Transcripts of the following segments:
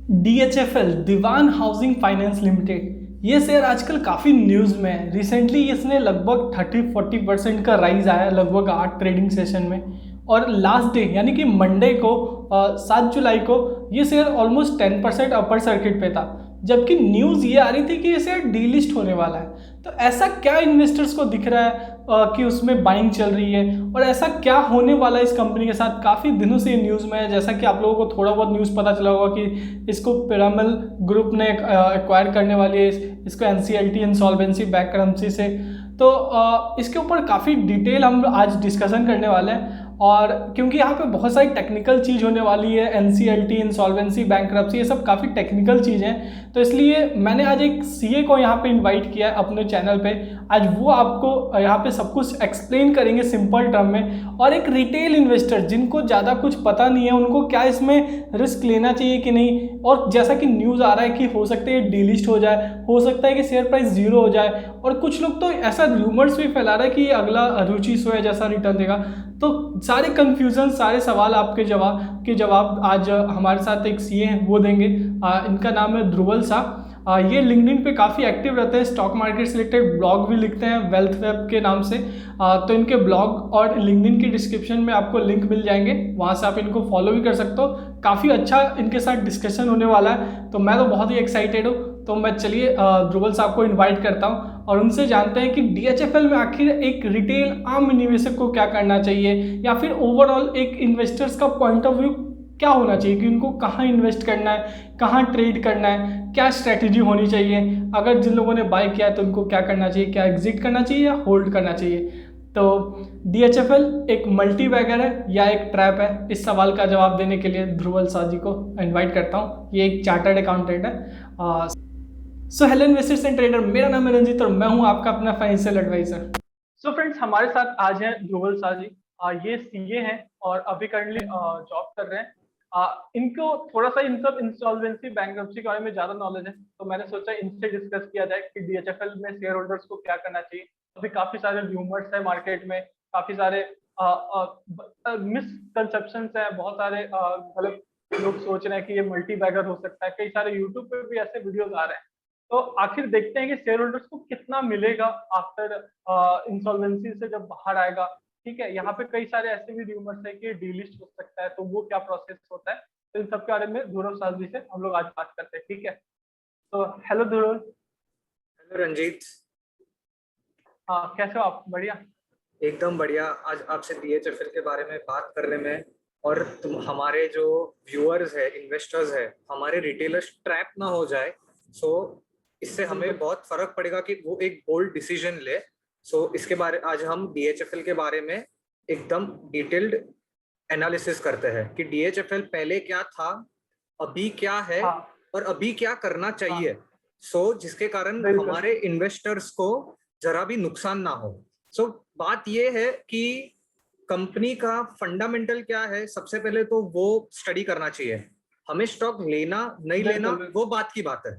DHFL दीवान housing finance limited ये share आजकल काफ़ी न्यूज़ में है। रिसेंटली इसने लगभग 30-40% का राइज आया लगभग 8 ट्रेडिंग सेशन में। और लास्ट डे यानी कि मंडे को 7 जुलाई को ये शेयर ऑलमोस्ट 10% अपर सर्किट पे था, जबकि न्यूज़ ये आ रही थी कि ये शेयर डीलिस्ट होने वाला है। तो ऐसा क्या इन्वेस्टर्स को दिख रहा है कि उसमें बाइंग चल रही है, और ऐसा क्या होने वाला है इस कंपनी के साथ? काफ़ी दिनों से ये न्यूज़ में है। जैसा कि आप लोगों को थोड़ा बहुत न्यूज़ पता चला होगा कि इसको पिरामल ग्रुप ने एक्वायर करने वाली है, इसको एनसीएलटी इंसॉल्वेंसी बैंकरप्सी से। तो इसके ऊपर काफ़ी डिटेल हम आज डिस्कशन करने वाले हैं, और क्योंकि यहाँ पे बहुत सारी टेक्निकल चीज़ होने वाली है, एनसीएलटी इंसॉल्वेंसी बैंकरप्सी ये सब काफ़ी टेक्निकल चीज़ हैं। तो इसलिए मैंने आज एक सीए को यहाँ पे इनवाइट किया है अपने चैनल पे। आज वो आपको यहाँ पे सब कुछ एक्सप्लेन करेंगे सिंपल टर्म में। और एक रिटेल इन्वेस्टर जिनको ज़्यादा कुछ पता नहीं है, उनको क्या इसमें रिस्क लेना चाहिए कि नहीं, और जैसा कि न्यूज़ आ रहा है कि हो सकता है डीलिस्ट हो जाए, हो सकता है कि शेयर प्राइस जीरो हो जाए, और कुछ लोग तो ऐसा रूमर्स भी फैला रहा है कि ये अगला रुचि सोया जैसा रिटर्न देगा। तो सारे कन्फ्यूज़न, सारे सवाल आपके जवाब आज हमारे साथ एक सीए हैं वो देंगे। इनका नाम है ध्रुवल शाह। ये लिंक्डइन पे काफ़ी एक्टिव रहते हैं, स्टॉक मार्केट से रिलेटेड ब्लॉग भी लिखते हैं वेल्थ वेब के नाम से। तो इनके ब्लॉग और लिंक्डइन की डिस्क्रिप्शन में आपको लिंक मिल जाएंगे, वहाँ से आप इनको फॉलो भी कर सकते हो। काफ़ी अच्छा इनके साथ डिस्कशन होने वाला है, तो मैं तो बहुत ही एक्साइटेड हूँ। तो मैं चलिए ध्रुवल साहब को इन्वाइट करता हूँ और उनसे जानते हैं कि डीएचएफएल में आखिर एक रिटेल आम निवेशक को क्या करना चाहिए, या फिर ओवरऑल एक इन्वेस्टर्स का पॉइंट ऑफ व्यू क्या होना चाहिए कि उनको कहाँ इन्वेस्ट करना है, कहाँ ट्रेड करना है, क्या स्ट्रैटेजी होनी चाहिए। अगर जिन लोगों ने बाय किया है तो उनको क्या करना चाहिए, क्या एग्जिट करना चाहिए या होल्ड करना चाहिए। तो डीएचएफएल एक मल्टी बैगर है या एक ट्रैप है? इस सवाल का जवाब देने के लिए ध्रुवल शाह जी को इनवाइट करता हूँ। ये एक चार्टर्ड अकाउंटेंट है। So hello investors and trader, मेरा नाम है रंजीत और मैं हूं आपका अपना फाइनेंशियल एडवाइजर। सो फ्रेंड्स, हमारे साथ आज हैं ध्रुवल शाह जी। ये सीए हैं और अभी करंटली जॉब कर रहे हैं। इनको थोड़ा सा इन सब इंसॉल्वेंसी बैंकरप्सी के बारे में ज्यादा नॉलेज है, तो मैंने सोचा इनसे डिस्कस किया जाए कि डीएचएफएल में शेयर होल्डर्स को क्या करना चाहिए। अभी काफी सारे र्यूमर्स है मार्केट में, काफी सारे मिसकंसेप्शन है, बहुत सारे गलत लोग सोच रहे हैं कि ये मल्टी बैगर हो सकता है। कई सारे यूट्यूब पे भी ऐसे वीडियोस आ रहे हैं। तो आखिर देखते हैं कि शेयर होल्डर्स को कितना मिलेगा आफ्टर इंसॉल्वेंसी से जब बाहर आएगा। ठीक है, यहाँ पे कई सारे ऐसे भी रूमर्स है कि डीलिस्ट हो सकता है, तो वो क्या प्रोसेस होता है। तो इन सब के बारे में ध्रुव शाह जी से हम लोग आज बात करते हैं। ठीक है, तो हेलो ध्रुव। हेलो रंजीत। हाँ, कैसे हो आप? बढ़िया। एकदम बढ़िया। आज आपसे डीएचएफएल के बारे में बात करने में और तुम हमारे जो व्यूअर्स है, इन्वेस्टर्स है, हमारे रिटेलर्स ट्रैप ना हो जाए। सो इससे हमें बहुत फर्क पड़ेगा कि वो एक बोल्ड डिसीजन ले। सो इसके बारे आज हम डीएचएफएल के बारे में एकदम डिटेल्ड एनालिसिस करते हैं कि डीएचएफएल पहले क्या था, अभी क्या है हाँ और अभी क्या करना हाँ, चाहिए। सो जिसके कारण बिल्कुल। हमारे इन्वेस्टर्स को जरा भी नुकसान ना हो। सो बात ये है कि कंपनी का फंडामेंटल क्या है, सबसे पहले तो वो स्टडी करना चाहिए। हमें स्टॉक लेना नहीं लेना बिल्कुल वो बात की बात है।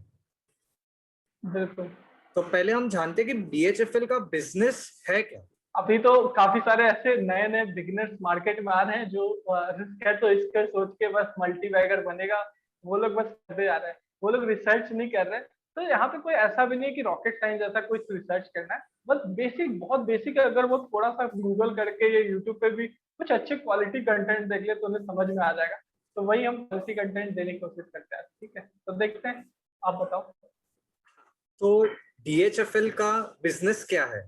बिल्कुल। तो पहले हम जानते हैं कि डीएचएफएल का बिजनेस है क्या। अभी तो काफी सारे ऐसे नए नए बिगिनर्स मार्केट में आ रहे हैं जो रिस्क है तो इसके सोच के बस मल्टी बैगर बनेगा, वो लोग बस करते जा रहे हैं। वो लोग रिसर्च नहीं कर रहे। तो यहाँ पे कोई ऐसा भी नहीं है कि रॉकेट साइंस जैसा कुछ रिसर्च करना है। बस बेसिक, बहुत बेसिक है। अगर वो थोड़ा सा गूगल करके या यूट्यूब पे भी कुछ अच्छे क्वालिटी कंटेंट देख ले तो उन्हें समझ में आ जाएगा। तो वही हम क्वालिटी कंटेंट देने की कोशिश करते हैं। ठीक है, तो देखते हैं, आप बताओ। तो डीएचएफएल का बिजनेस क्या है।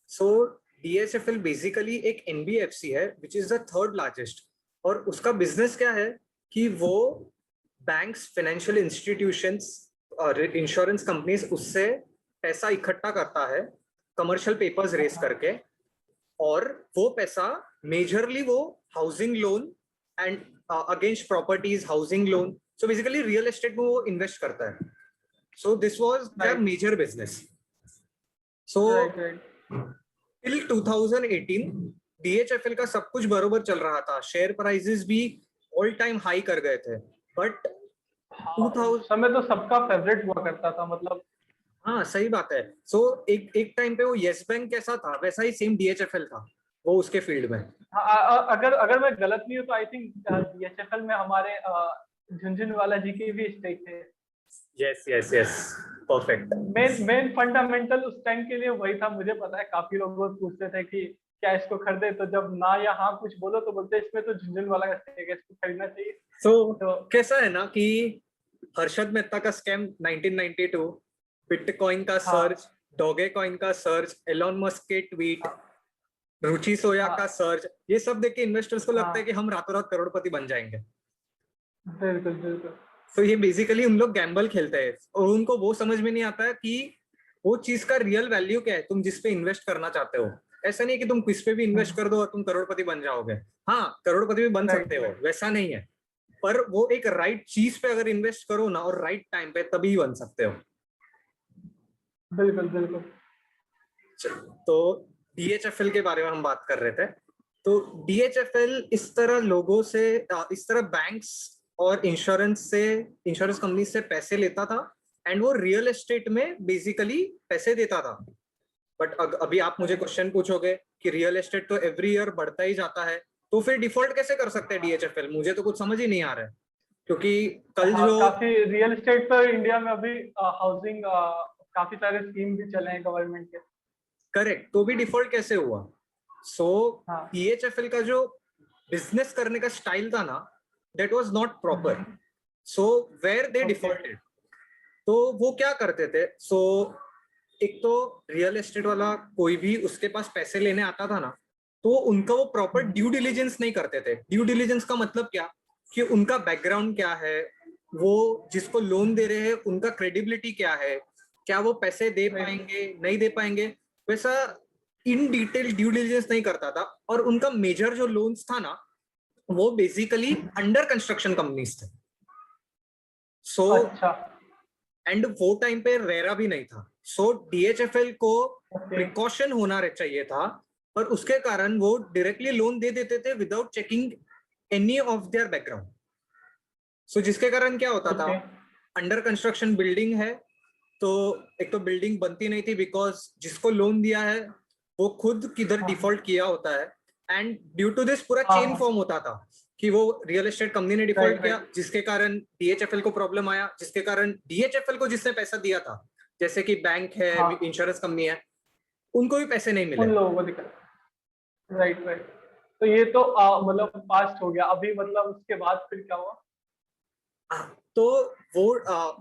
सो डीएचएफएल बेसिकली एक एनबीएफसी है which is the third largest. और उसका बिजनेस क्या है कि वो बैंक्स, फाइनेंशियल इंस्टीट्यूशंस और इंश्योरेंस कंपनीज उससे पैसा इकट्ठा करता है कमर्शियल पेपर्स रेस करके। और वो पैसा मेजरली वो housing loan and against properties, housing loan, so basically real estate में वो इन्वेस्ट करता है। So this was their right major business. So right right. till 2018 DHFL का सब कुछ बरोबर चल रहा था, शेयर प्राइसेस भी ऑल टाइम हाई कर गए थे। बट हाँ, उस 2000, समय तो सबका फेवरेट हुआ करता था, मतलब। हाँ सही बात है। सो एक टाइम पे वो येस बैंक कैसा था वैसा ही सेम डीएचएफएल था वो उसके फील्ड में। हाँ, अगर अगर मैं गलत नहीं हूँ तो आई थिंक डीएचएफएल में हमारे झुनझुनवाला जी की भी स्टेक है। Yes yes yes, perfect. Main main fundamental उस टाइम के लिए वही था। मुझे पता है काफी लोग पूछते थे कि क्या इसको खरीदे, तो जब ना या हाँ कुछ बोलो तो बोलते इसमें तो झुनझुनवाला का स्टेक है, इसको खरीदना चाहिए। तो तो कैसा है ना कि हर्षद मेहता का स्कैम 1992, बिटकॉइन का हाँ सर्च, डॉगे कॉइन का सर्च, एलॉन मस्क के ट्वीट, हाँ रुचि सोया का हाँ सर्च, ये सब देख के इन्वेस्टर्स को लगता है कि हाँ, हम रातों रात करोड़पति बन जाएंगे। बिल्कुल बिल्कुल। तो ये बेसिकली उन लोग गैम्बल खेलते हैं और उनको वो समझ में नहीं आता है कि वो चीज का रियल वैल्यू क्या है, तुम जिस पे इन्वेस्ट करना चाहते हो। ऐसा नहीं है कि तुम किस पे भी इन्वेस्ट कर दो और तुम करोड़पति बन जाओगे। हाँ, करोड़पति भी बन राइट सकते हो, राइट, वैसा नहीं है। पर वो एक राइट चीज पे अगर इन्वेस्ट करो ना और राइट टाइम पे, तभी बन सकते हो। बिल्कुल बिल्कुल। तो डीएचएफएल के बारे में हम बात कर रहे थे। तो डीएचएफएल इस तरह लोगों से, इस तरह बैंक्स और इंश्योरेंस कंपनी से पैसे लेता था एंड वो रियल एस्टेट में बेसिकली पैसे देता था। बट अभी आप मुझे क्वेश्चन पूछोगे कि रियल एस्टेट तो एवरी ईयर बढ़ता ही जाता है, तो फिर डिफॉल्ट कैसे कर सकते हैं डीएचएफएल? मुझे तो कुछ समझ ही नहीं आ रहा है, क्योंकि कल हाँ, जो काफी रियल एस्टेट तो इंडिया में अभी हाउसिंग काफी सारे स्कीम भी चले हैं गवर्नमेंट के। करेक्ट, तो भी डिफॉल्ट कैसे हुआ? सो हाँ डीएचएफएल का जो बिजनेस करने का स्टाइल था ना, that was not proper. So where they okay defaulted, तो वो क्या करते थे? सो एक तो रियल एस्टेट वाला कोई भी उसके पास पैसे लेने आता था ना, तो उनका वो प्रॉपर ड्यू डिलिजेंस नहीं करते थे। ड्यू डिलिजेंस का मतलब क्या, कि उनका बैकग्राउंड क्या है, वो जिसको लोन दे रहे हैं उनका क्रेडिबिलिटी क्या है, क्या वो पैसे दे राइट। पाएंगे नहीं दे पाएंगे, वैसा इन डिटेल ड्यू डिलिजेंस नहीं करता था। और उनका मेजर जो लोन्स था ना, वो बेसिकली अंडर कंस्ट्रक्शन कंपनीज थे। सो अच्छा एंड वो टाइम पे रेरा भी नहीं था। सो डीएचएफएल को ओके प्रिकॉशन होना चाहिए था, पर उसके कारण वो डायरेक्टली लोन दे देते थे without checking any of their background. So जिसके कारण क्या होता था, ओके अंडर कंस्ट्रक्शन बिल्डिंग है, तो एक तो बिल्डिंग बनती नहीं थी बिकॉज जिसको लोन दिया है वो खुद किधर हाँ डिफॉल्ट किया होता है। एंड ड्यू टू दिस पूरा हाँ चेन हाँ फॉर्म होता था कि वो रियल एस्टेट कंपनी ने डिफॉल्ट राइट किया, राइट। जिसके कारण डीएचएफएल को प्रॉब्लम आया, जिसके कारण डीएचएफएल को जिसने पैसा दिया था, जैसे कि बैंक है, हाँ, इंश्योरेंस कंपनी है, उनको भी पैसे नहीं मिले। उन लोगों को दिक्कत। Right right. तो ये तो मतलब पास्ट हो गया। अभी मतलब उसके बाद फिर क्या हुआ? तो वो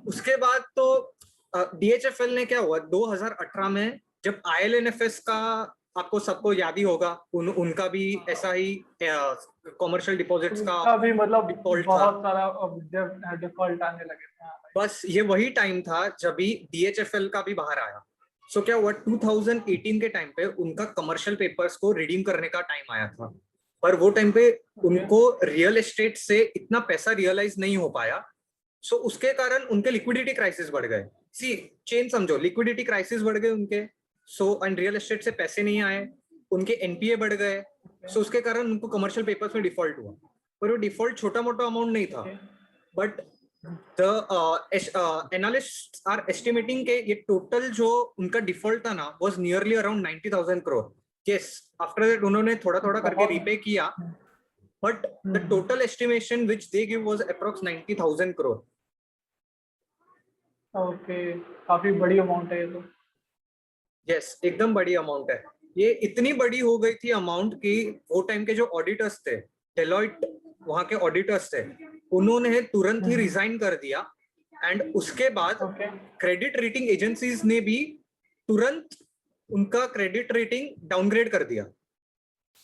उसके बाद तो डीएचएफएल ने क्या हुआ 2018 में, जब आईएलएनएफएस का आपको सबको याद ही होगा, उनका भी ऐसा ही कॉमर्शियल डिपॉजिट्स का उसका भी मतलब डिफॉल्ट था। बहुत सारा डिफॉल्ट आने लगे थे। हाँ भाई। बस ये वही टाइम था जब भी डीएचएफएल का भी बाहर आया। सो क्या हुआ 2018 के टाइम पे उनका कमर्शियल पेपर्स को रिडीम करने का टाइम आया था, पर वो टाइम पे ओके उनको रियल एस्टेट से इतना पैसा रियलाइज नहीं हो पाया। सो उसके कारण उनके लिक्विडिटी क्राइसिस बढ़ गए। सी चेन समझो, लिक्विडिटी क्राइसिस बढ़ गए उनके। सो एंड रियल एस्टेट से पैसे नहीं आए, उनके एनपीए बढ़ गए। ओके सो उसके कारण उनको कमर्शियल पेपर्स में डिफॉल्ट हुआ। पर वो डिफॉल्ट छोटा मोटा अमाउंट नहीं था। Okay but the analyst are estimating के ये टोटल जो उनका डिफॉल्ट था ना was nearly around 90,000 crore. Yes, after that उन्होंने थोड़ा थोड़ा करके बहुत। रीपे किया, but the total estimation which they give was approx 90,000 crore. Okay, काफी बड़ी अमाउंट है ये तो। यस, एकदम बड़ी अमाउंट है। ये इतनी बड़ी हो गई थी अमाउंट की, वो टाइम के जो ऑडिटर्स थे, डेलॉइट वहां के ऑडिटर्स थे, उन्होंने तुरंत ही रिजाइन कर दिया। एंड उसके बाद ओके। क्रेडिट रेटिंग एजेंसीज ने भी तुरंत उनका क्रेडिट रेटिंग डाउनग्रेड कर दिया।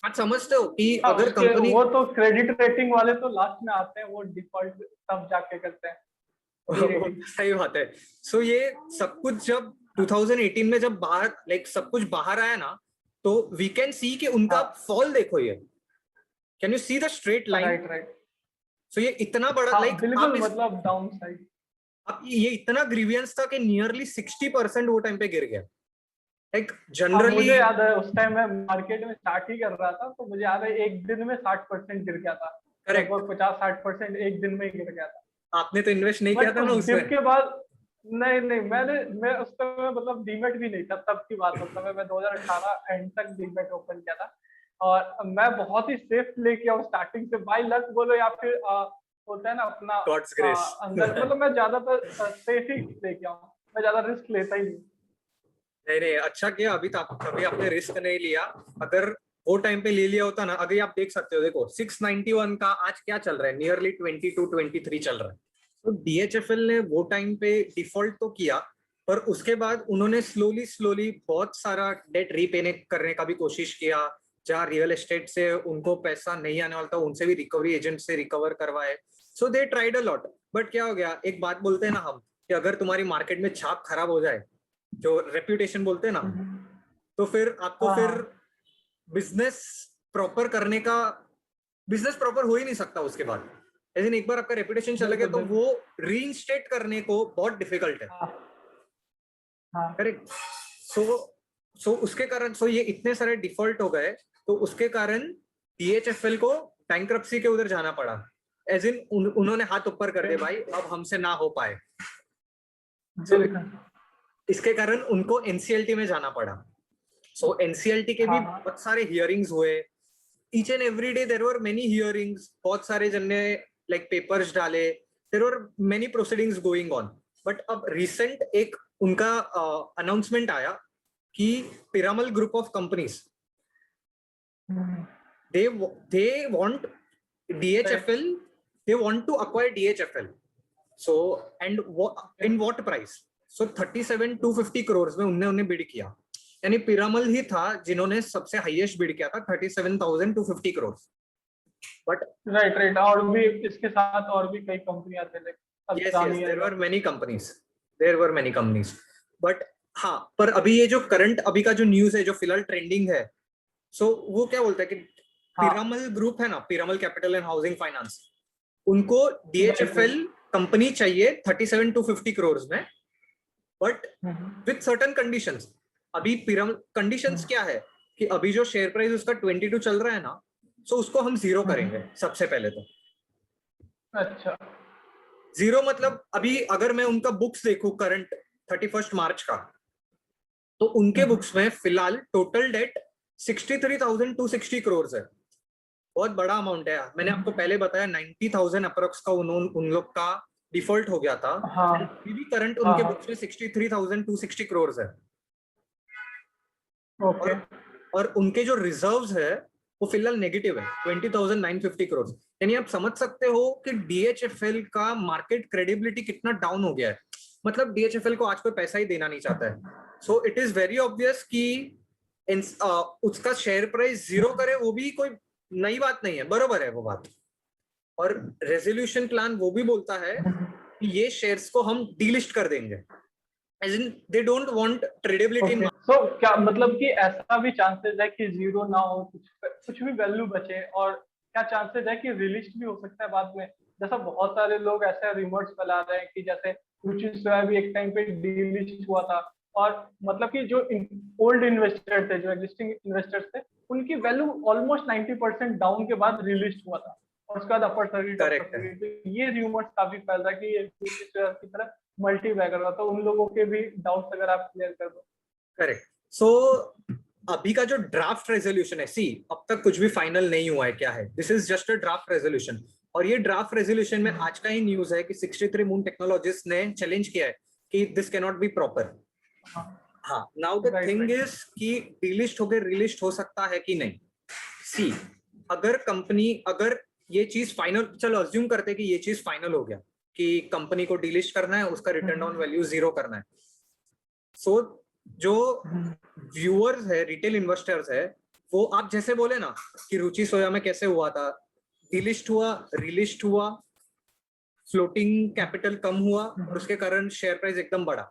आप समझते हो कि हाँ, अगर उसके कंपनी वो तो क्रेडिट रेटिंग वाले तो लास्ट में आते हैं, वो डिफॉल्ट तब जाके करते हैं री-रेटिंग। सही बात है। सो ये सब कुछ जब 2018 में जब बाहर सब कुछ बाहर आया ना, तो वी कैन सी कि उनका हाँ फॉल देखो, ये can you see the straight line? Right right. So ये इतना बड़ा हाँ आप बिल्कुल, इस मतलब डाउन साइड। आप ये इतना ग्रीवियंस था कि नियरली 60% वो टाइम पे गिर गया। हाँ जनरली मुझे याद है, उस टाइम मैं मार्केट में स्टार्ट ही कर रहा था, तो मुझे याद है एक दिन में 60% गिर गया था। करेक्ट, लगभग 50-60% एक दिन में ही गिर गया था। आपने तो इन्वेस्ट नहीं किया बट था ना उस उसमें। डिप के बाद, नहीं नहीं, मैं उस समय मतलब डीमेट भी नहीं था तब की बात। उस समय मैं 2018 एंड तक डीमेट ओपन किया था, और मैं बहुत ही सेफ प्ले किया स्टार्टिंग से, बाय लक बोलो या फिर होता है ना अपना गॉड्स ग्रेस। अंदर, मतलब मैं ज्यादातर सेफ ही लेके आऊँ, मैं ज्यादा रिस्क लेता ही नहीं। नहीं नहीं, अच्छा किया अभी तक कभी आपने रिस्क नहीं लिया। अगर वो टाइम पे ले लिया होता ना, अभी आप देख सकते हो, देखो 691 का आज क्या चल रहा है, नियरली 22-23 चल रहा है। तो डीएचएफएल ने वो टाइम पे डिफॉल्ट तो किया, पर उसके बाद उन्होंने स्लोली स्लोली बहुत सारा डेट रीपे करने का भी कोशिश किया। जहाँ रियल एस्टेट से उनको पैसा नहीं आने वाला था, उनसे भी रिकवरी एजेंट से रिकवर करवाए। So they tried a lot, but क्या हो गया, एक बात बोलते हैं ना हम, कि अगर तुम्हारी मार्केट में छाप खराब हो जाए, जो रेप्यूटेशन बोलते हैं ना, तो फिर आपको फिर बिजनेस प्रॉपर करने का, बिजनेस प्रॉपर हो ही नहीं सकता उसके बाद। लेकिन एक बार आपका रेपुटेशन चला गया तो वो रीइंस्टेट करने को बहुत डिफिकल्ट है। करेक्ट। सो उसके कारण, सो ये इतने सारे डिफॉल्ट हो गए, तो उसके कारण डीएचएफएल को बैंक्रप्सी के उधर जाना पड़ा। एज इन उन्होंने हाथ ऊपर कर दिया, भाई अब हमसे ना हो पाए। so, इसके कारण उनको एनसीएलटी में जाना पड़ा। सो एनसीएलटी के भी बहुत सारे हियरिंग्स हुए। Each and every day there were many hearings, बहुत सारे जन ने लाइक पेपर्स डाले, there were many proceedings going on. But अब रिसेंट एक उनका अनाउंसमेंट आया कि Piramal group of companies, they want DHFL, they want to acquire DHFL. So and in what price? So 37,250 crores में उन्होंने बिड किया, यानी पिरामल ही था जिन्होंने सबसे हाईएस्ट बिड किया था 37,250 करोड़। बट राइट, और भी इसके साथ और भी कई कंपनियां थे, there were many companies. But हाँ, पर अभी ये जो करंट अभी का जो न्यूज है, जो फिलहाल ट्रेंडिंग है, सो वो क्या बोलता है कि पिरामल ग्रुप है ना, Piramal capital and housing finance, उनको डीएचएफएल कंपनी चाहिए 37,250 करोड़ में, बट विथ सर्टेन कंडीशंस। अभी पिरामल कंडीशंस क्या है कि अभी जो शेयर प्राइस उसका 22 चल रहा है ना, सो उसको हम जीरो करेंगे सबसे पहले तो। अच्छा, जीरो मतलब अभी अगर मैं उनका बुक्स देखूं करंट 31 मार्च का, तो उनके बुक्स में फिलहाल टोटल डेट 63,260 करोड़ है। बहुत बड़ा अमाउंट है। मैंने आपको पहले बताया 90,000 अप्रोक्स का उन लोग का डिफॉल्ट हो गया था। अभी भी करंट उनके बुक्स में 63,260 करोड़ है। और उनके जो रिजर्व्स है वो फिलहाल नेगेटिव है 20,950 करोड़। यानी आप समझ सकते हो कि डीएचएफएल का मार्केट क्रेडिबिलिटी कितना डाउन हो गया है। मतलब डीएचएफएल को आज कोई पैसा ही देना नहीं चाहता है। So it is very obvious कि उसका शेयर प्राइस जीरो करे, वो भी कोई नई बात नहीं है, बरोबर है वो बात। और रेजोल्यूशन प्लान वो भी बोलता है कि ये शेयर्स को हम डीलिस्ट कर देंगे, as in they don't want tradability in so, क्या मतलब कि ऐसा भी चांसेस है कि जीरो ना हो, कुछ भी वैल्यू बचे, और क्या चांसेस है कि रिलिस्ट भी हो सकता है बाद में? जैसा बहुत सारे लोग ऐसे रिमोट्स फैला रहे हैं कि जैसे रुचि सोया भी एक टाइम पे डीलिस्ट हुआ था, और मतलब कि जो ओल्ड इन्वेस्टर थे, जो एग्जिस्टिंग इन्वेस्टर्स थे, उनकी वैल्यू ऑलमोस्ट 90% डाउन के बाद रिलिस्ट हुआ था, और उसके बाद अपर सर्किट। ये रूमर्स काफी फैल रहा है कि ये रुचि सोया की तरह मल्टी बैगर हुआ, तो उन लोगों के भी डाउट्स अगर आप क्लियर कर दो। करेक्ट। सो अभी का जो ड्राफ्ट रेजोल्यूशन है, सी अब तक कुछ भी फाइनल नहीं हुआ है क्या है, this is just a draft resolution. और ये ड्राफ्ट रेजोल्यूशन में आज का ही न्यूज है कि 63 मून टेक्नोलॉजीज ने चैलेंज किया है कि this can not be proper. हाँ, नाउ द थिंग इज कि डिलिस्ट हो गए, रिलिस्ट हो सकता है कि नहीं। सी अगर कंपनी, अगर ये चीज फाइनल, चलो अज्यूम करते हैं कि ये चीज फाइनल हो गया कि कंपनी को डिलिस्ट करना है, उसका रिटर्न डाउन वैल्यू जीरो करना है। सो जो व्यूअर्स है, रिटेल इन्वेस्टर्स है, वो आप जैसे बोले ना कि रुचि सोया में कैसे हुआ था, डिलिस्ट हुआ, रिलिस्ट हुआ, फ्लोटिंग कैपिटल कम हुआ और उसके कारण शेयर प्राइस एकदम बढ़ा।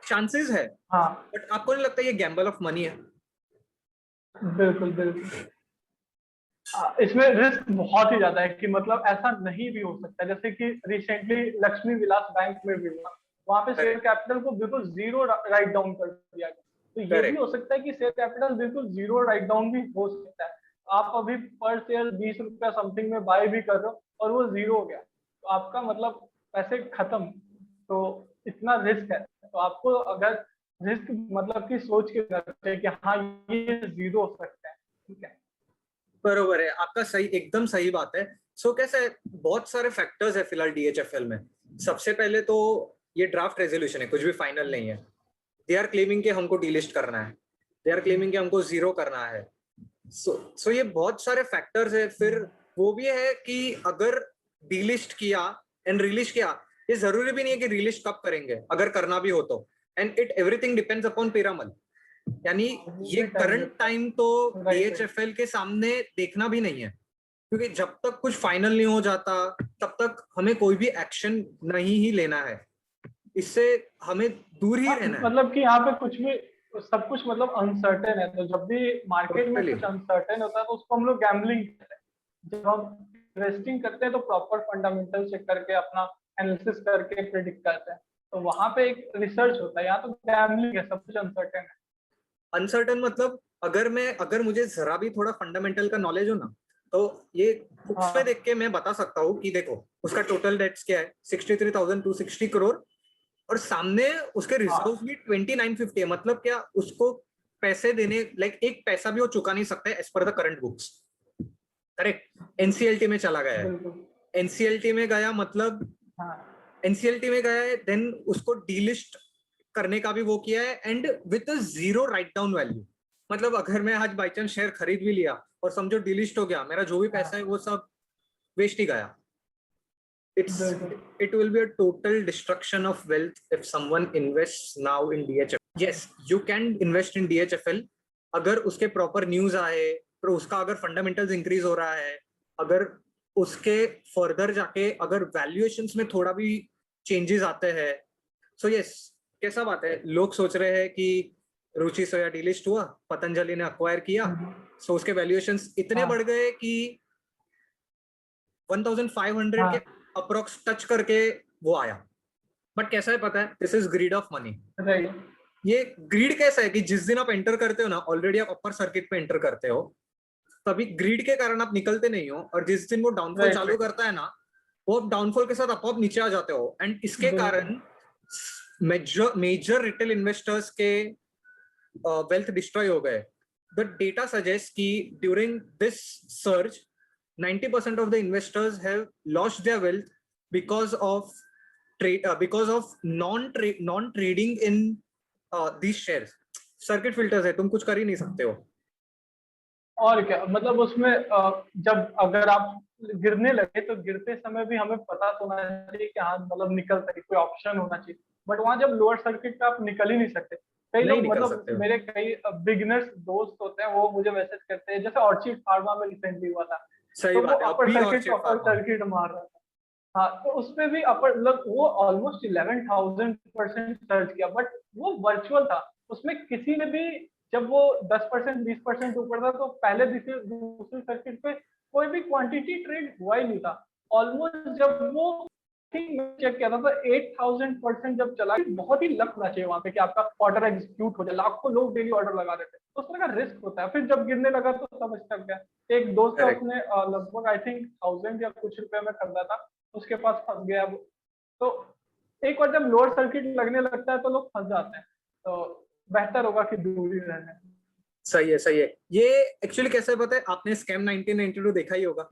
चांसेस है, बट आपको नहीं लगता ये गैम्बल ऑफ मनी है? बिल्कुल बिल्कुल, इसमें रिस्क बहुत ही ज्यादा है कि मतलब ऐसा नहीं भी हो सकता। जैसे कि रिसेंटली लक्ष्मी विलास बैंक में भी हुआ, वहां पे शेयर कैपिटल को बिल्कुल जीरो राइट डाउन कर दिया गया। तो ये भी हो सकता है कि शेयर कैपिटल बिल्कुल जीरो राइट डाउन भी हो सकता है। आप अभी पर शेयर 20 रुपया समथिंग में बाय भी कर रहे हो और वो जीरो हो गया, तो आपका मतलब पैसे खत्म। तो इतना रिस्क है, तो आपको अगर रिस्क मतलब की सोच के रखते हैं कि हाँ ये जीरो हो सकता है, ठीक है। बरोबर है, आपका सही, एकदम सही बात है। सो कैसा है, बहुत सारे फैक्टर्स है फिलहाल डीएचएफएल में। सबसे पहले तो ये ड्राफ्ट रेजोल्यूशन है, कुछ भी फाइनल नहीं है। दे आर क्लेमिंग कि हमको डीलिस्ट करना है, दे आर क्लेमिंग कि हमको जीरो करना है। सो ये बहुत सारे फैक्टर्स है। फिर वो भी है कि अगर डीलिस्ट किया एंड रिलिस्ट किया, ये जरूरी भी नहीं है कि रिलिस्ट कब करेंगे, अगर करना भी हो तो। And it everything depends upon Piramal. यानी ये करंट टाइम तो डीएचएफएल के सामने देखना भी नहीं है, क्योंकि जब तक कुछ फाइनल नहीं हो जाता तब तक हमें कोई भी एक्शन नहीं ही लेना है, इससे हमें दूर ही रहना है। मतलब कि यहाँ पे कुछ भी सब कुछ मतलब अनसर्टेन है, तो जब भी मार्केट में Totally. कुछ अनसर्टेन होता है तो उसको हम लोग गैम्बलिंग कहते हैं। जब हम इन्वेस्टिंग करते हैं तो प्रॉपर फंडामेंटल चेक करके अपना एनालिसिस करके प्रिडिक्ट करते हैं, तो वहां पे एक रिसर्च होता है। यहाँ तो गैम्बलिंग है, सब कुछ अनसर्टेन है। अनसर्टन मतलब अगर मुझे जरा भी थोड़ा फंडामेंटल का नॉलेज हो ना, तो ये बुक्स हाँ में देख के मैं बता सकता हूँ कि देखो उसका टोटल डेट्स क्या है, 63,260 करोड़, और सामने उसके रिजर्व भी 2950 है। मतलब क्या, उसको पैसे देने लाइक एक पैसा भी वो चुका नहीं सकता as per the current books. Correct. NCLT में चला गया है, बिल्कुल। एनसीएलटी में गया मतलब हाँ एनसीएलटी में गया है, देन उसको डीलिस्ट करने का भी वो किया है, and with zero right down value. मतलब अगर मैं आज बाई चांस शेयर खरीद भी लिया और समझो डीलिस्ट हो गया, मेरा जो भी पैसा है वो सब वेस्ट ही गया। It will be a total destruction of wealth if someone invests now in DHFL. Yes, you can invest in DHFL अगर उसके प्रॉपर न्यूज आए, तो उसका अगर फंडामेंटल्स इंक्रीज हो रहा है, अगर उसके फर्दर जाके अगर वैल्यूएशंस में थोड़ा भी चेंजेस आते हैं। सो यस, कैसा बात है, लोग सोच रहे हैं कि रुचि सोया डीलिस्ट हुआ, पतंजलि ने अक्वायर किया, सो उसके वैल्यूएशंस इतने बढ़ गए कि 1500 के अप्रोक्स टच करके वो आया। बट कैसा है पता है, this is greed of money. ये ग्रीड कैसा है कि जिस दिन आप एंटर करते हो ना, ऑलरेडी आप अपर सर्किट पे एंटर करते हो, तभी ग्रीड के कारण आप निकलते नहीं हो, और जिस दिन वो डाउनफॉल चालू करता है ना, वो डाउनफॉल के साथ आप नीचे आ जाते हो। एंड इसके कारण मेजर रिटेल इन्वेस्टर्स के वेल्थ डिस्ट्रॉय हो गए। द डेटा सजेस्ट कि during this surge 90% of the investors have lost their wealth because of non-trading in these shares. Circuit filters है, तुम कुछ कर ही नहीं सकते हो। और क्या मतलब उसमें जब अगर आप गिरने लगे तो गिरते समय भी हमें पता तो होना चाहिए कि हाँ मतलब निकल सके, कोई ऑप्शन होना चाहिए। बट वहां जब लोअर सर्किट पे आप निकल ही नहीं सकते। कई लोग मतलब मेरे कई बिगिनर्स दोस्त होते हैं, वो मुझे मैसेज करते हैं, जैसे ऑर्चिड फार्मा में रिसेंटली हुआ था। सही तो बात वो है, अपर सर्किट मार रहा था। हाँ तो उसमें भी अपर मतलब वो ऑलमोस्ट 11,000% सर्च किया, बट वो वर्चुअल था। उसमें किसी ने भी जब वो 10% 20% ऊपर था तो पहले दूसरे सर्किट पे कोई भी क्वांटिटी ट्रेड हुआ ही नहीं था। ऑलमोस्ट जब वो चेक किया था तो 8,000% जब चला, बहुत ही लक होना चाहिए वहां पे कि आपका ऑर्डर एग्जीक्यूट हो जाए। लाखों लोग डेली ऑर्डर लगा रहे थे, तो उस तरह का रिस्क होता है। फिर जब गिरने लगा तो सब स्टक गया। एक दोस्त ने अपने लगभग आई थिंक 1000 या कुछ रुपए में खरीदा था, उसके पास फंस गया वो। तो एक बार जब लोअर सर्किट लगने लगता है तो लोग फंस जाते हैं, तो बेहतर होगा कि दूर ही रहना। सही है, सही है। ये एक्चुअली कैसा है पता है, आपने स्कैम 1992 देखा ही होगा।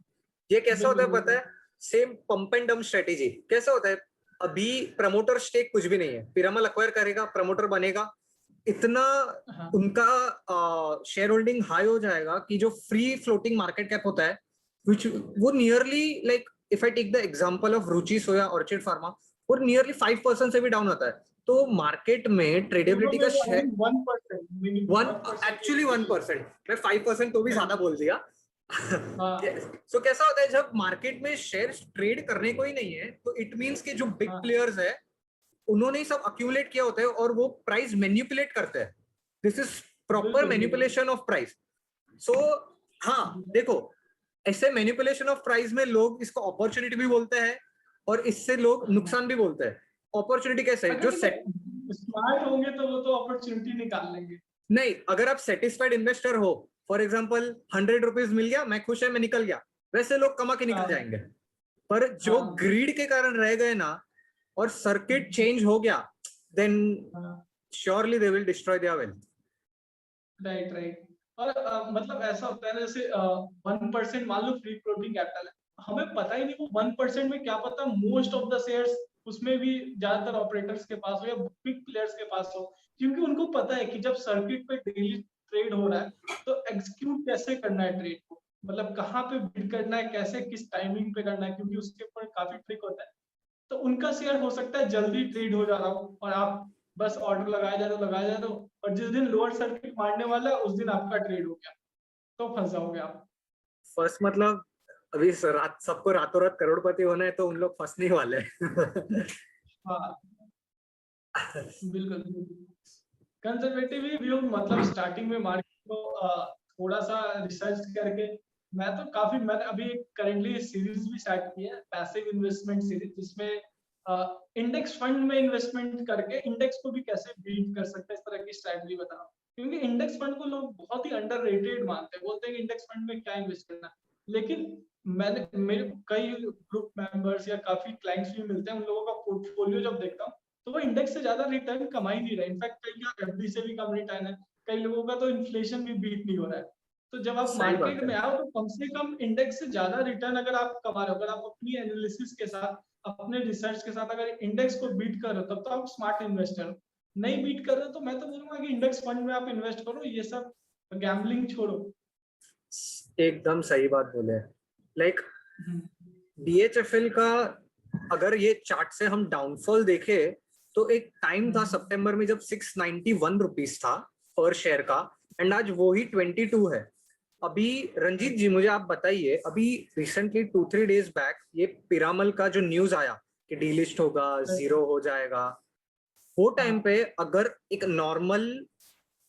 ये कैसा होता है पता है, same pump and dump strategy. कैसा होता है, अभी प्रमोटर स्टेक कुछ भी नहीं है, पिरामल अक्वायर करेगा, प्रमोटर बनेगा, इतना उनका शेयर होल्डिंग हाई हो जाएगा कि जो फ्री फ्लोटिंग मार्केट कैप होता है, which वो nearly like if I take the example of Ruchi Soya Orchid Pharma, वो नियरली 5% से भी डाउन होता है। तो मार्केट में ट्रेडेबिलिटी का शेयर 1%, एक्चुअली 1%, मैं 5% तो भी ज्यादा बोल दिया। सो कैसा होता है, जब मार्केट में शेयर ट्रेड करने को ही नहीं है, तो इट मींस कि जो बिग प्लेयर्स है उन्होंने सब अक्यूमुलेट किया होता है और वो प्राइस मैनिपुलेट करते हैं। This is proper manipulation of price. So हाँ देखो, ऐसे मैनिपुलेशन ऑफ प्राइस में लोग इसको अपॉर्चुनिटी भी बोलते हैं और इससे लोग नुकसान भी बोलते हैं। अपॉर्चुनिटी कैसे है, जो स्मार्ट होंगे तो वो तो अपॉर्चुनिटी निकाल लेंगे। नहीं, अगर आप सेटिस्फाइड इन्वेस्टर हो, फॉर एग्जांपल 100 रुपीज मिल गया, मैं खुश है, मैं निकल गया, वैसे लोग कमा के निकल जाएंगे। पर जो ग्रीड के कारण रह गए ना और सर्किट चेंज हो गया, then surely they will destroy their wealth. Right. और मतलब ऐसा होता है ना, जैसे 1% मान लो फ्री फ्लोटिंग कैपिटल है, हमें पता ही नहीं वो 1% में क्या पता मोस्ट ऑफ द शेयर्स उसमें भी ज्यादातर ऑपरेटर्स के पास हो या बिग प्लेयर्स के पास हो, क्योंकि उनको पता है कि जब सर्किट पे डेली ट्रेड हो रहा है तो एग्जीक्यूट कैसे करना है ट्रेड को, मतलब कहाँ पे बिड करना है, कैसे किस टाइमिंग पे करना है, क्योंकि उसके ऊपर काफी ट्रिक होता है। तो उनका शेयर हो सकता है जल्दी ट्रेड हो जा रहा हो और आप बस ऑर्डर लगाया जा रहे हो और जिस दिन लोअर सर्किट मारने वाला है उस दिन आपका ट्रेड हो गया, तो फंस जाओगे आप। फर्स्ट मतलब अभी रात सबको रातों रात करोड़पति होना है तो उन लोग फंसने वाले हैं। हाँ बिल्कुल बिल्कुल। कंजर्वेटिव ही व्यू, मतलब स्टार्टिंग में मार्केट को थोड़ा सा रिसर्च करके, मैंने अभी करेंटली सीरीज भी स्टार्ट की है, पैसिव इन्वेस्टमेंट सीरीज, जिसमें इंडेक्स फंड में इन्वेस्टमेंट करके इंडेक्स को भी कैसे बीट कर सकते हैं इस तरह की स्ट्रैटेजी बता रहा हूँ। क्योंकि इंडेक्स फंड को लोग बहुत ही अंडररेटेड मानते हैं, बोलते हैं कि इंडेक्स फंड में क्या इन्वेस्ट करना है। लेकिन मैंने मेरे कई ग्रुप मेंबर्स या काफी क्लाइंट्स भी मिलते हैं, उन लोगों का पोर्टफोलियो जब देखता हूँ तो वो इंडेक्स से ज्यादा रिटर्न कमा ही नहीं रहे, इनफैक्ट कई का एफडी से भी कम रिटर्न है, कई लोगों का तो इन्फ्लेशन भी बीट नहीं हो रहा है। तो जब आप सही बात मार्केट है। में आओ तो कम से कम इंडेक्स से ज्यादा रिटर्न अगर आप कमा रहे हो, अगर आप अपनी एनालिसिस के साथ अपने रिसर्च के साथ अगर इंडेक्स को बीट कर रहे हो तब तो आप स्मार्ट इन्वेस्टर हो। नहीं बीट कर रहे हो तो मैं तो बोलूंगा कि इंडेक्स फंड में आप इन्वेस्ट करो, ये सब गैम्बलिंग छोड़ो। एकदम सही बात बोले। लाइक हम्म, डीएचएफएल का अगर ये चार्ट से हम डाउनफॉल देखे तो एक टाइम था सितंबर में जब 691 रुपीस था पर शेयर का, एंड आज वो ही 22 है। अभी रंजीत जी मुझे आप बताइए, अभी रिसेंटली 2-3 डेज बैक ये पिरामल का जो न्यूज आया कि डीलिस्ट होगा, जीरो हो जाएगा, वो टाइम पे अगर एक नॉर्मल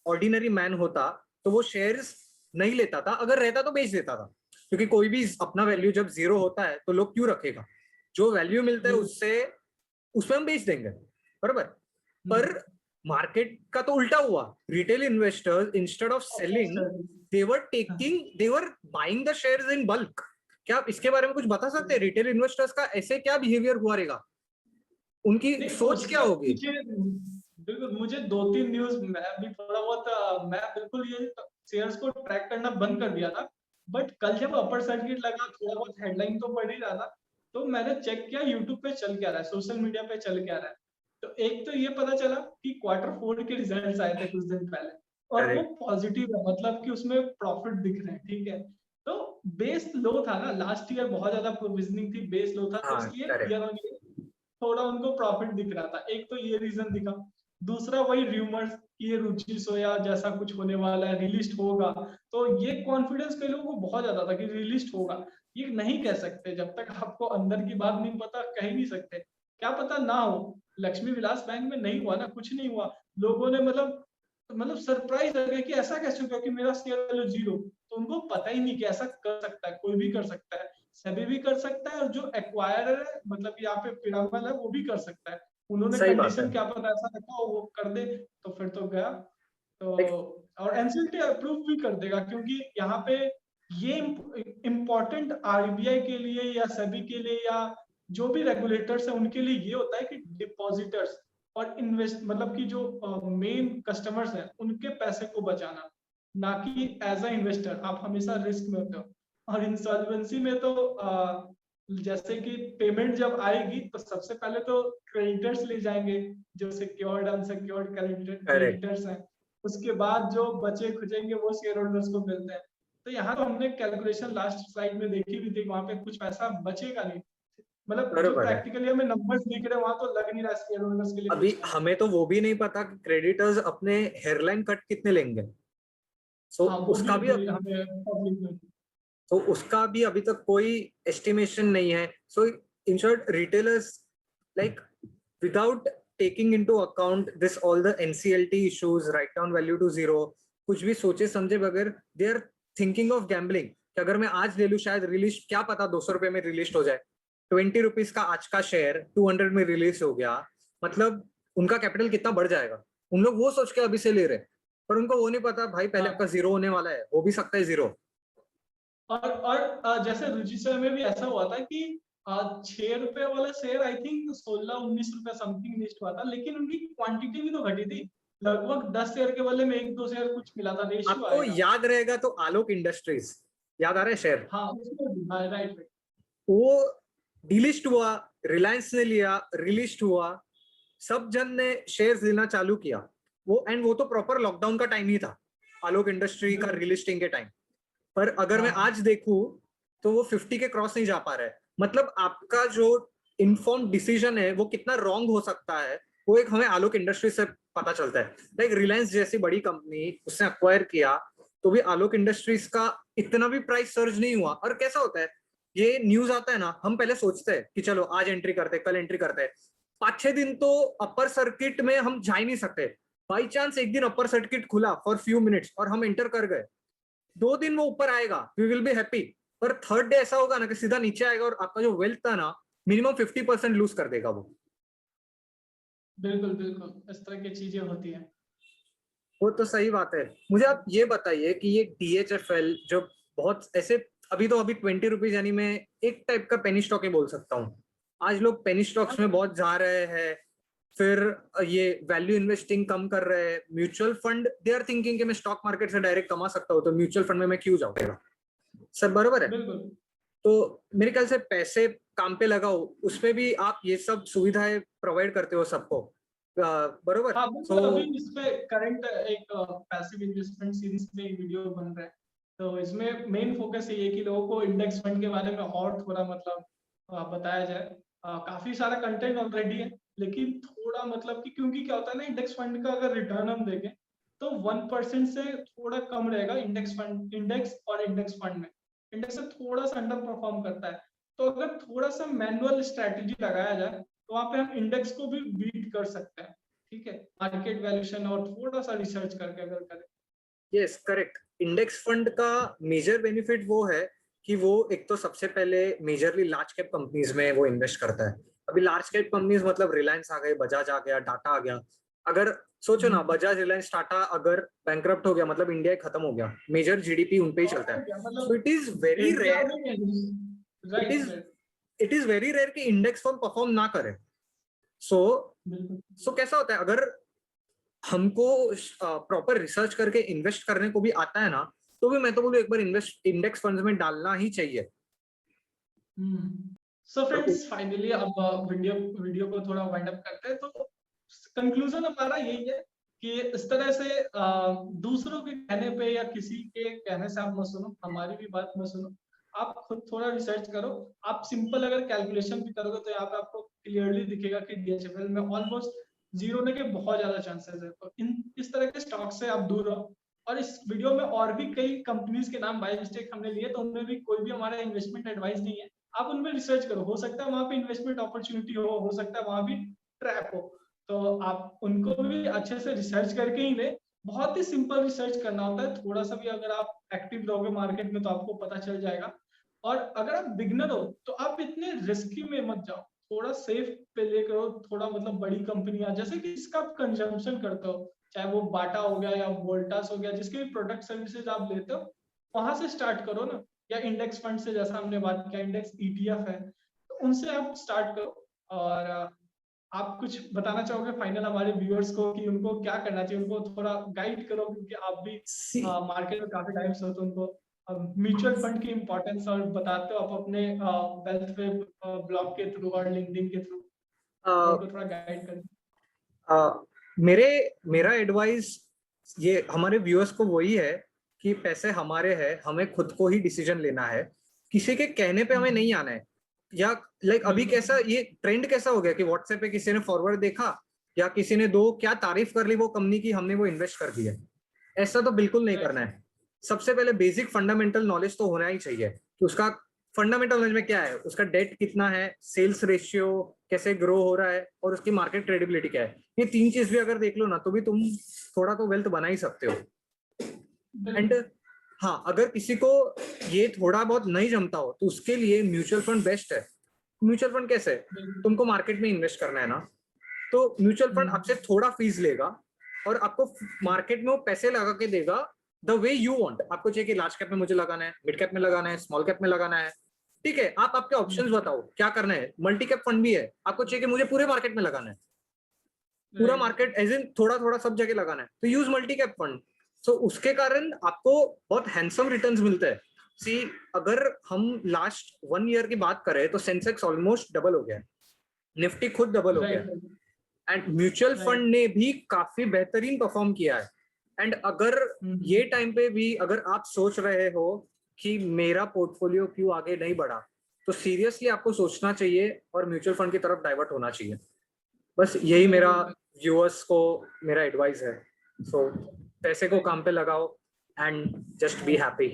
ऑर्डिनरी मैन होता तो वो शेयर्स नहीं लेता था, अगर रहता तो बेच देता था, क्योंकि कोई भी अपना वैल्यू जब जीरो होता है तो लोग क्यों रखेगा, जो वैल्यू मिलता है उससे उसमें हम बेच देंगे, बराबर। पर मार्केट का तो उल्टा हुआ, retail investors instead of selling they were buying the shares in bulk. क्या आप इसके बारे में कुछ बता सकते हैं, रिटेल इन्वेस्टर्स का ऐसे क्या बिहेवियर हुआ रहेगा, उनकी सोच क्या होगी? बिल्कुल, मुझे 2-3 न्यूज मैं भी थोड़ा बहुत मैं बिल्कुल ये शेयर्स को ट्रैक करना बंद कर दिया था, बट कल जब अपर सर्किट लगा थोड़ा बहुत हेडलाइन तो पढ़ ही रहा था, तो मैंने चेक किया यूट्यूब पे चल क्या रहा है, सोशल मीडिया पे चल क्या रहा है। तो एक तो ये पता चला कि Q4 के रिजल्ट्स आए थे कुछ दिन पहले और वो करेक्ट। पॉजिटिव है, मतलब कि उसमें प्रॉफिट दिख रहे हैं, ठीक है। तो बेस लो था ना, लास्ट ईयर बहुत ज्यादा प्रोविजनिंग थी, बेस लो था, तो हाँ इसलिए करेक्ट। ईयर ऑन ईयर थोड़ा उनको प्रॉफिट दिख रहा था, एक तो ये रीजन दिखा। दूसरा वही र्यूमर्स कि ये रुचि सोया जैसा कुछ होने वाला है, रिलीज होगा, तो ये कॉन्फिडेंस कई लोगों को बहुत ज्यादा था कि रिलीज होगा। ये नहीं कह सकते जब तक आपको अंदर की बात नहीं पता, कह ही नहीं सकते, क्या पता ना हो। लक्ष्मी विलास बैंक में नहीं हुआ ना, कुछ नहीं हुआ, लोगों ने मतलब सरप्राइज हो गया कि ऐसा कैसे हुआ कि मेरा शेयर वैल्यू जीरो। तो उनको पता ही नहीं कि ऐसा कर सकता है, कोई भी कर सकता है, सभी भी कर सकता है, और जो एक्वायरर है मतलब यहाँ पे पिरामल है वो भी कर सकता है। उन्होंने सही बात है। कंडीशन क्या पता ऐसा रखा हो वो कर दे, तो फिर तो गया। तो Like, और एनसीएलटी अप्रूव भी कर देगा, क्योंकि यहाँ पे ये इम्पोर्टेंट आरबीआई के लिए या सेबी के लिए या जो भी रेगुलेटर्स है उनके लिए ये होता है कि डिपॉजिटर्स और इन्वेस्ट मतलब कि जो मेन कस्टमर्स हैं उनके पैसे को बचाना, ना कि एज अ इन्वेस्टर आप हमेशा रिस्क में होते हो। और इंसॉल्वेंसी में तो जैसे कि पेमेंट जब आएगी तो सबसे पहले तो क्रेडिटर्स ले जाएंगे, जो सिक्योर्ड अनसिक्योर्ड करेक्ट। क्रेडिटर्स हैं, उसके बाद जो बचे खुचेंगे वो शेयर होल्डर्स को मिलते हैं। तो यहाँ तो हमने कैलकुलेशन लास्ट स्लाइड में देखी भी थी, वहां पे कुछ पैसा बचेगा नहीं, मतलब जो बरोबर है। प्रैक्टिकली हमें नंबर्स दिख रहे हैं वहां तो लग नहीं रहा शेयर होल्डर्स के लिए अभी कुछ है। हमें तो वो भी नहीं पता कि क्रेडिटर्स अपने हेयरलाइन कट कितने लेंगे, सो हाँ वो भी उसका भी अभी हमें पब्लिक में। तो उसका भी अभी तक कोई एस्टिमेशन नहीं है। So in short retailers like without taking into account this all the NCLT issues, write down value to zero, कुछ भी सोचे समझे बगैर they are thinking of gambling कि अगर मैं आज ले लूं शायद रिलीज, क्या पता 200 रुपए में रिलीज हो जाए। 20 रुपीज का आज का शेयर 200 में रिलीज हो गया, मतलब उनका कैपिटल कितना बढ़ जाएगा। उन लोग वो सोच के अभी से ले रहे, पर उनको वो नहीं पता भाई पहले आपका हाँ जीरो होने वाला है, हो भी सकता है जीरो। और जैसे रुचि सर में भी ऐसा हुआ था कि 6 रुपए वाला शेयर आई थिंक 16-19 रुपए समथिंग लिस्ट हुआ था, लेकिन उनकी क्वांटिटी भी तो घटी थी, लगभग 10 शेयर के बदले में 1-2 शेयर कुछ मिला था, रेशियो आपको आएगा। याद रहेगा तो आलोक इंडस्ट्रीज याद आ रहा है शेयर? हाँ उसमें राइट राइट। वो डिलिस्ट हुआ, रिलायंस ने लिया, रिलिस्ट हुआ, सब जन ने शेयर्स लेना चालू किया। वो तो प्रॉपर लॉकडाउन का टाइम ही था, आलोक इंडस्ट्री का रिलिस्टिंग के टाइम। पर अगर मैं आज देखूं तो वो 50 के क्रॉस नहीं जा पा रहा है। मतलब आपका जो इन्फॉर्म डिसीजन है वो कितना रॉन्ग हो सकता है, वो एक हमें आलोक इंडस्ट्री से पता चलता है। लाइक रिलायंस जैसी बड़ी कंपनी उसने अक्वायर किया, तो भी आलोक इंडस्ट्रीज का इतना भी प्राइस सर्ज नहीं हुआ। और कैसा होता है, ये न्यूज आता है ना, हम पहले सोचते हैं कि चलो आज एंट्री करते हैं, कल एंट्री करते हैं, 5-6 दिन तो अपर सर्किट में हम जा ही नहीं सकते। बाई चांस एक दिन अपर सर्किट खुला फॉर फ्यू मिनट्स और हम एंटर कर गए, 2 दिन वो ऊपर आएगा, वी विल बी हैप्पी। पर थर्ड डे ऐसा होगा ना कि सीधा नीचे आएगा और आपका जो वेल्थ था ना, मिनिमम 50% लूज कर देगा वो। बिल्कुल बिल्कुल, इस तरह की चीजें होती हैं। वो तो सही बात है। मुझे आप ये बताइए कि ये DHFL जो बहुत ऐसे, अभी 20 रुपीज, यानी मैं एक टाइप का पेनी स्टॉक ही बोल सकता हूँ। आज लोग पेनी स्टॉक्स में बहुत जा रहे हैं, फिर ये वैल्यू इन्वेस्टिंग कम कर रहे हैं। Mutual fund they are thinking कि मैं स्टॉक मार्केट से डायरेक्ट कमा सकता हूँ, तो म्यूचुअल फंड में मैं क्यों जाऊंगा। सर बरोबर है। बिल्कुल। तो मेरे ख्याल से पैसे काम पे लगाओ, उसमें भी आप ये सब सुविधाएं प्रोवाइड करते हो सबको, बरोबर। हाँ सो बिल्कुल, अभी इस पे करंट एक पैसिव इन्वेस्टमेंट सीरीज पे एक वीडियो बन रहा है। तो इसमें मेन फोकस ये है कि लोगों को इंडेक्स फंड के बारे में और थोड़ा मतलब बताया जाए। काफी सारा कंटेंट ऑलरेडी है, लेकिन थोड़ा मतलब कि क्योंकि क्या होता है ना, इंडेक्स फंड का अगर रिटर्न हम देखें तो 1% से थोड़ा कम रहेगा इंडेक्स फंड, इंडेक्स और इंडेक्स फंड में। इंडेक्स से थोड़ा सा अंडर परफॉर्म करता है। तो अगर थोड़ा सा मैनुअल स्ट्रेटेजी लगाया जाए तो वहाँ पे हम इंडेक्स को भी बीट कर सकते हैं। ठीक है, मार्केट वैल्यूएशन और थोड़ा सा रिसर्च करके अगर करें। Yes correct. इंडेक्स फंड का मेजर बेनिफिट वो है कि वो एक तो सबसे पहले मेजरली लार्ज कैप कंपनीज में वो इन्वेस्ट करता है। अभी लार्ज कैप कंपनीज मतलब रिलायंस आ गए, बजाज आ गया, टाटा आ गया। अगर सोचो ना, बजाज, रिलायंस, टाटा अगर बैंकरप्ट हो गया मतलब इंडिया खत्म हो गया, मेजर जीडीपी उन पे ही चलता है। सो मतलब it is very India rare, में it right is right. It is very rare कि इंडेक्स फंड परफॉर्म ना करे। सो बिल्कुल सो कैसा होता है, अगर हमको प्रॉपर रिसर्च करके इन्वेस्ट करने को भी आता है ना, तो भी मैं तो बोलूँ एक बार इन्वेस्ट इंडेक्स फंड्स में डालना ही चाहिए। सो फ्रेंड्स, फाइनली अब वीडियो वीडियो को थोड़ा वाइंड अप करते हैं। तो कंक्लूजन हमारा यही है कि इस तरह से दूसरों के कहने पे या किसी के कहने से आप मत सुनो, हमारी भी बात मत सुनो। आप खुद थोड़ा रिसर्च करो। आप सिंपल अगर कैलकुलेशन भी करोगे तो यहाँ पे आपको क्लियरली दिखेगा कि DHFL में ऑलमोस्ट जीरो होने के बहुत ज्यादा चांसेस है। तो इन इस तरह के स्टॉक से आप दूर रहो। और इस वीडियो में और भी कई कंपनीज के नाम बाय मिस्टेक हमने लिए, तो उनमें भी कोई भी हमारा इन्वेस्टमेंट एडवाइस नहीं है। आप उनमें रिसर्च करो, हो सकता है वहां पे इन्वेस्टमेंट अपॉर्चुनिटी हो सकता है वहां भी ट्रैप हो। तो आप उनको भी अच्छे से रिसर्च करके ही ले। बहुत ही सिंपल रिसर्च करना होता है, थोड़ा सा भी अगर आप एक्टिव रहोगे मार्केट में तो आपको पता चल जाएगा। और अगर आप बिगनर हो तो आप इतने रिस्की में मत जाओ, थोड़ा सेफ पे ले करो। थोड़ा मतलब बड़ी कंपनियां जैसे कि इसका आप कंजम्पशन करते हो, चाहे वो बाटा हो गया या वोल्टास हो गया, जिसके भी प्रोडक्ट सर्विसेज आप लेते हो, वहां से स्टार्ट करो ना। या इंडेक्स फंड से, जैसा हमने बात किया, इंडेक्स ETF है, तो उनसे आप स्टार्ट करो। और आप कुछ बताना चाहोगे फाइनल हमारे व्यूअर्स को कि उनको क्या करना चाहिए, उनको थोड़ा गाइड करो, क्योंकि आप भी सी मार्केट में काफी टाइम से हो, तो उनको म्यूचुअल फंड की इंपॉर्टेंस और बताते हो आप अपने वेल्थ पे ब्लॉग के थ्रू और लिंक्डइन के थ्रू, उनको थोड़ा गाइड कर। मेरे मेरा एडवाइस ये हमारे व्यूअर्स को वही है कि पैसे हमारे हैं, हमें खुद को ही डिसीजन लेना है, किसी के कहने पे हमें नहीं आना है। या लाइक अभी कैसा ये ट्रेंड कैसा हो गया कि व्हाट्सएप पे किसी ने फॉरवर्ड देखा या किसी ने दो क्या तारीफ कर ली वो कंपनी की, हमने वो इन्वेस्ट कर दिया। ऐसा तो बिल्कुल नहीं करना है। सबसे पहले बेसिक फंडामेंटल नॉलेज तो होना ही चाहिए कि उसका फंडामेंटल नॉलेज में क्या है, उसका डेट कितना है, सेल्स रेशियो कैसे ग्रो हो रहा है, और उसकी मार्केट क्रेडिबिलिटी क्या है। ये 3 चीज भी अगर देख लो ना, तो भी तुम थोड़ा तो वेल्थ बना ही सकते हो। एंड हाँ, अगर किसी को ये थोड़ा बहुत नहीं जमता हो तो उसके लिए म्यूचुअल फंड बेस्ट है। म्यूचुअल फंड कैसे, तुमको मार्केट में इन्वेस्ट करना है ना, तो म्यूचुअल फंड आपसे थोड़ा फीस लेगा और आपको मार्केट में वो पैसे लगा के देगा द वे यू वांट। आपको चाहिए कि लार्ज कैप में मुझे लगाना है, मिड कैप में लगाना है, स्मॉल कैप में लगाना है, ठीक है, आप आपके ऑप्शंस बताओ क्या करना है। मल्टी कैप फंड भी है, आपको चाहिए कि मुझे पूरे मार्केट में लगाना है, पूरा मार्केट एज इन थोड़ा थोड़ा सब जगह लगाना है, तो यूज मल्टी कैप फंड। सो उसके कारण आपको बहुत हैंडसम रिटर्न्स मिलते हैं। सी अगर हम लास्ट 1 ईयर की बात करें तो सेंसेक्स ऑलमोस्ट डबल हो गया है, निफ्टी खुद डबल हो गया है, एंड म्यूचुअल फंड ने भी काफी बेहतरीन परफॉर्म किया है। एंड अगर ये टाइम पे भी अगर आप सोच रहे हो कि मेरा पोर्टफोलियो क्यों आगे नहीं बढ़ा, तो सीरियसली आपको सोचना चाहिए और म्यूचुअल फंड की तरफ डाइवर्ट होना चाहिए। बस यही मेरा व्यूअर्स को मेरा एडवाइस है। सो पैसे को काम पे लगाओ and just be happy.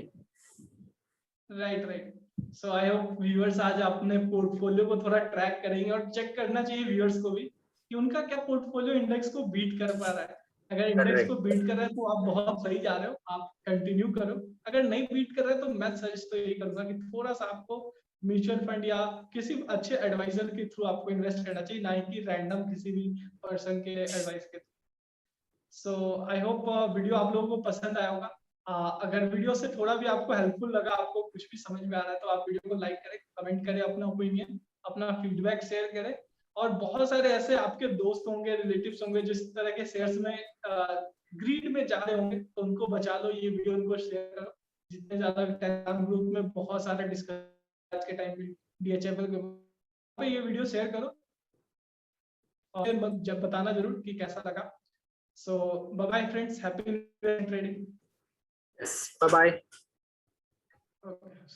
Right. So I hope viewers आज अपने पोर्टफोलियो को थोड़ा ट्रैक करेंगे और चेक करना चाहिए व्यूअर्स को भी कि उनका क्या पोर्टफोलियो इंडेक्स को बीट कर पा रहा है। अगर इंडेक्स को बीट कर रहा है तो आप बहुत सही जा रहे हो, आप कंटिन्यू करो। अगर नहीं बीट कर रहा है तो मैं सजेस्ट तो यही करूंगा कि थोड़ा सा आपको म्यूचुअल फंड या किसी अच्छे एडवाइजर के थ्रू आपको इन्वेस्ट करना चाहिए, ना कि रैंडम किसी भी पर्सन के एडवाइस के through. So I hope video आप लोगों को पसंद आया होगा। अगर वीडियो से थोड़ा भी आपको हेल्पफुल लगा, आपको कुछ भी समझ में आ रहा है, तो आप वीडियो को लाइक करें, कमेंट करें, अपना ओपिनियन, अपना फीडबैक शेयर करें। और बहुत सारे ऐसे आपके दोस्त होंगे, रिलेटिव्स होंगे जिस तरह के शेयर्स में ग्रीड में जा रहे होंगे, तो उनको बचा लो, ये वीडियो उनको शेयर करो। जितने ज्यादा टेलीग्राम ग्रुप में बहुत सारे डिस्कस आज के टाइम में DHFL के ये वीडियो शेयर करो और जब बताना जरूर कि कैसा लगा। So, bye bye friends, happy trading. Yes, bye bye. Okay.